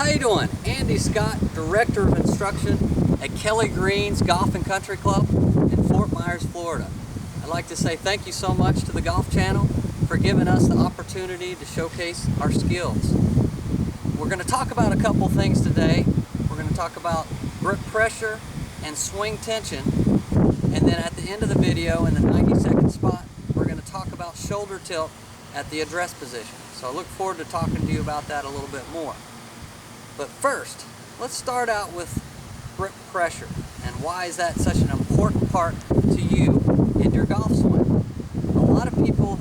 How you doing? Andy Scott, Director of Instruction at Kelly Green's Golf and Country Club in Fort Myers, Florida. I'd like to say thank you so much to the Golf Channel for giving us the opportunity to showcase our skills. We're going to talk about a couple things today. We're going to talk about grip pressure and swing tension, and then at the end of the video, in the 90-second spot, we're going to talk about shoulder tilt at the address position. So I look forward to talking to you about that a little bit more. But first, let's start out with grip pressure and why is that such an important part to you in your golf swing. A lot of people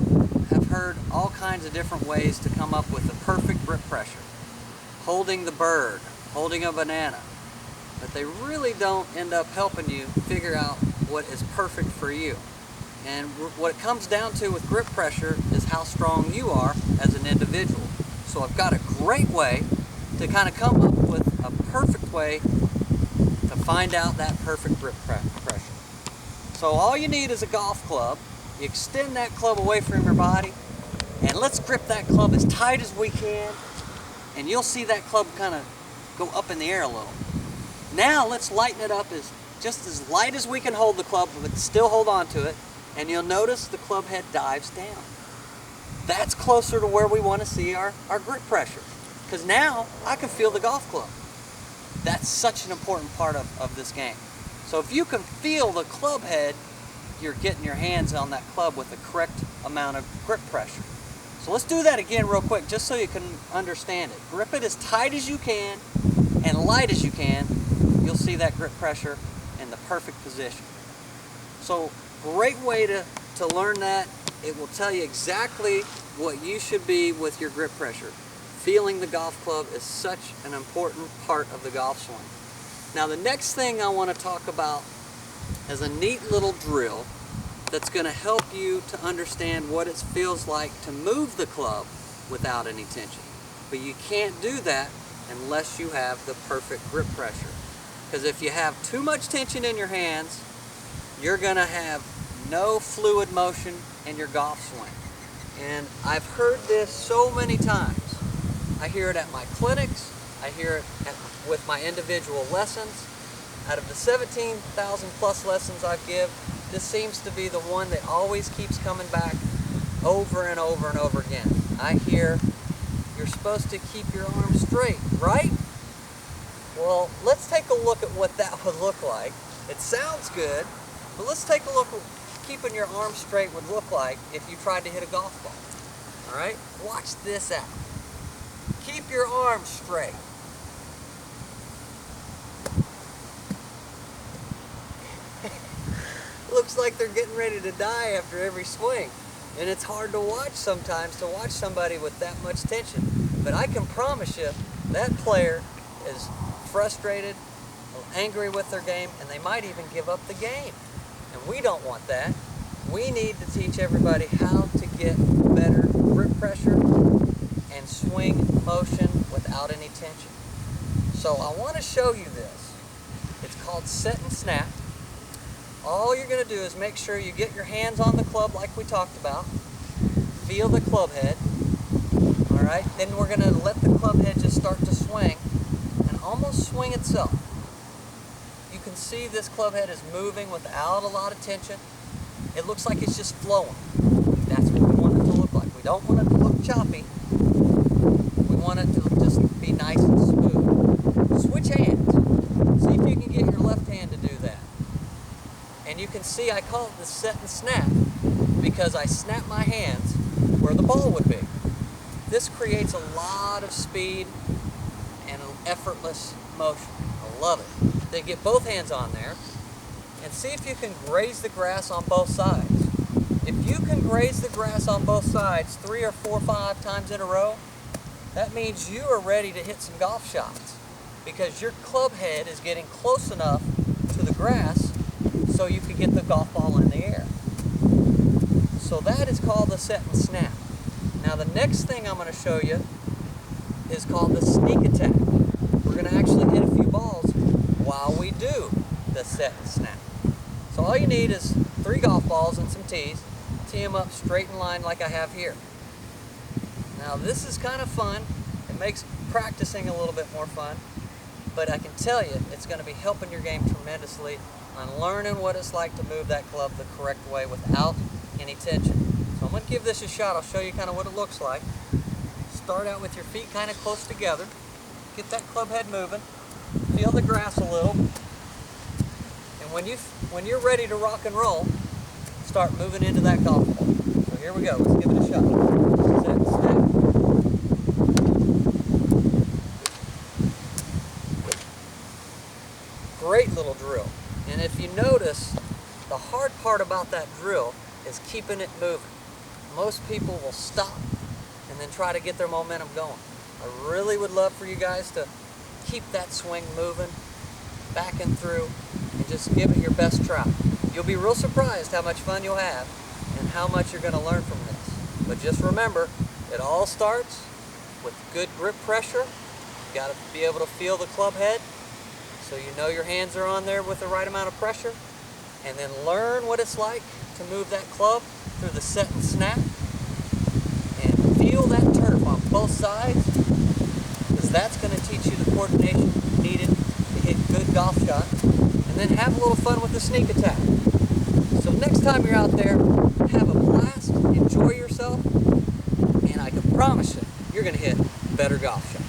have heard all kinds of different ways to come up with the perfect grip pressure. Holding the bird, holding a banana, but they really don't end up helping you figure out what is perfect for you. And what it comes down to with grip pressure is how strong you are as an individual. So I've got a great way to kind of come up with a perfect way to find out that perfect grip pressure. So all you need is a golf club. You extend that club away from your body, and let's grip that club as tight as we can, and you'll see that club kind of go up in the air a little. Now let's lighten it up just as light as we can hold the club, but still hold on to it, and you'll notice the club head dives down. That's closer to where we want to see our grip pressure, because now I can feel the golf club. That's such an important part of this game. So if you can feel the club head, you're getting your hands on that club with the correct amount of grip pressure. So let's do that again real quick, just so you can understand it. Grip it as tight as you can and light as you can. You'll see that grip pressure in the perfect position. So great way to learn that. It will tell you exactly what you should be with your grip pressure. Feeling the golf club is such an important part of the golf swing. Now the next thing I want to talk about is a neat little drill that's going to help you to understand what it feels like to move the club without any tension. But you can't do that unless you have the perfect grip pressure. Because if you have too much tension in your hands, you're going to have no fluid motion in your golf swing. And I've heard this so many times. I hear it at my clinics, I hear it with my individual lessons. Out of the 17,000 plus lessons I give, this seems to be the one that always keeps coming back over and over and over again. I hear, you're supposed to keep your arms straight, right? Well, let's take a look at what that would look like. It sounds good, but let's take a look at what keeping your arms straight would look like if you tried to hit a golf ball. All right, watch this out. Keep your arms straight. Looks like they're getting ready to die after every swing. And it's hard to watch sometimes, to watch somebody with that much tension. But I can promise you, that player is frustrated, angry with their game, and they might even give up the game. And we don't want that. We need to teach everybody how to get better grip pressure and swing motion without any tension. So I want to show you this. It's called set and snap. All you're going to do is make sure you get your hands on the club like we talked about. Feel the club head. Alright, then we're going to let the club head just start to swing and almost swing itself. You can see this club head is moving without a lot of tension. It looks like it's just flowing. That's what we want it to look like. We don't want it to look choppy. We want it to just be nice and smooth. Switch hands. See if you can get your left hand to do that. And you can see I call it the set and snap because I snap my hands where the ball would be. This creates a lot of speed and an effortless motion. I love it. Then get both hands on there and see if you can graze the grass on both sides. If you can graze the grass on both sides 3 or 4 or 5 times in a row, that means you are ready to hit some golf shots because your club head is getting close enough to the grass so you can get the golf ball in the air. So that is called the set and snap. Now the next thing I'm going to show you is called the sneak attack. We're going to actually hit a few balls while we do the set and snap. So all you need is 3 golf balls and some tees. Tee them up straight in line like I have here. Now this is kind of fun. It makes practicing a little bit more fun, but I can tell you it's going to be helping your game tremendously on learning what it's like to move that club the correct way without any tension. So I'm going to give this a shot. I'll show you kind of what it looks like. Start out with your feet kind of close together. Get that club head moving. Feel the grass a little. And when you're ready to rock and roll, start moving into that golf ball. So here we go. Let's give it a shot. Set, snap. Great little drill. And if you notice, the hard part about that drill is keeping it moving. Most people will stop and then try to get their momentum going. I really would love for you guys to keep that swing moving, back and through, and just give it your best try. You'll be real surprised how much fun you'll have and how much you're going to learn from this. But just remember, it all starts with good grip pressure. You got to be able to feel the club head so you know your hands are on there with the right amount of pressure, and then learn what it's like to move that club through the set and snap, and feel that turf on both sides, because that's going to teach you the coordination needed to hit good golf shots, and then have a little fun with the sneak attack. So next time you're out there, have a blast, enjoy yourself, and I can promise you, you're going to hit better golf shots.